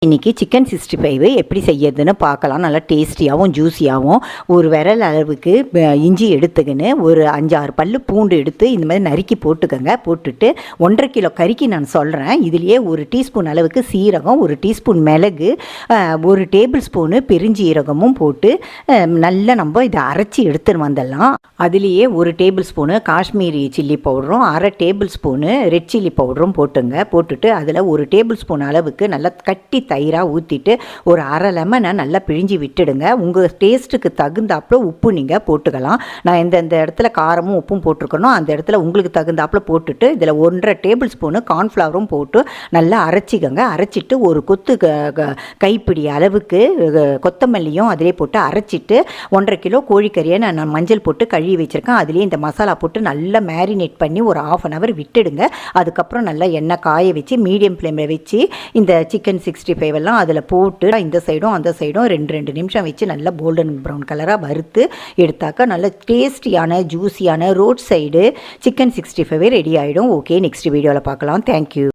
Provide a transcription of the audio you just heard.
இன்றைக்கி சிக்கன் 65 எப்படி செய்யறதுன்னு பார்க்கலாம். நல்லா டேஸ்டியாகவும் ஜூஸியாகவும் ஒரு விரல் அளவுக்கு இஞ்சி எடுத்துக்கின்னு ஒரு 5-6 பல்லு பூண்டு எடுத்து இந்த மாதிரி நறுக்கி போட்டுக்கோங்க. போட்டுட்டு 1.5 கிலோ கறிக்கு நான் சொல்கிறேன். இதுலேயே 1 டீஸ்பூன் அளவுக்கு சீரகம், 1 டீஸ்பூன் மிளகு, 1 டேபிள் ஸ்பூனு பெருஞ்சீரகமும் போட்டு நல்லா நம்ம இதை அரைச்சி எடுத்துன்னு வந்துடலாம். அதுலேயே 1 டேபிள் ஸ்பூனு காஷ்மீரி சில்லி பவுடரும் 1/2 டேபிள் ஸ்பூனு ரெட் சில்லி பவுடரும் போட்டுங்க. போட்டுட்டு அதில் 1 டேபிள் ஸ்பூன் அளவுக்கு நல்லா கட்டி தயிராக ஊற்றிட்டு ஒரு 1/2 லெமனை நல்லா பிழிஞ்சி விட்டுடுங்க. உங்கள் டேஸ்ட்டுக்கு தகுந்தாப்புல உப்பு நீங்கள் போட்டுக்கலாம். நான் எந்தெந்த இடத்துல காரமும் உப்பும் போட்டிருக்கணும் அந்த இடத்துல உங்களுக்கு தகுந்தாப்புல போட்டுட்டு இதில் 1.5 டேபிள் ஸ்பூனு கார்ன்ஃப்ளவரும் போட்டு நல்லா அரைச்சிக்கோங்க. அரைச்சிட்டு ஒரு கொத்து கைப்பிடி அளவுக்கு கொத்தமல்லியும் அதிலே போட்டு அரைச்சிட்டு 1.5 கிலோ கோழிக்கறியை நான் மஞ்சள் போட்டு கழுவி வச்சுருக்கேன். அதுலேயே இந்த மசாலா போட்டு நல்லா மேரினேட் பண்ணி ஒரு 1/2 hour விட்டுடுங்க. அதுக்கப்புறம் நல்லா எண்ணெய் காய வச்சு மீடியம் ஃப்ளேமில் வச்சு இந்த சிக்கன் 65 எல்லாம் அதில் போட்டு இந்த சைடும் அந்த சைடும் 2 நிமிஷம் வச்சு நல்லா கோல்டன் ப்ரௌன் கலராக வறுத்து எடுத்தாக்கா நல்ல டேஸ்டியான ஜூஸியான ரோட் சைடு சிக்கன் 65 ரெடி ஆகிடும். ஓகே, நெக்ஸ்ட் வீடியோவில் பார்க்கலாம். தேங்க்யூ.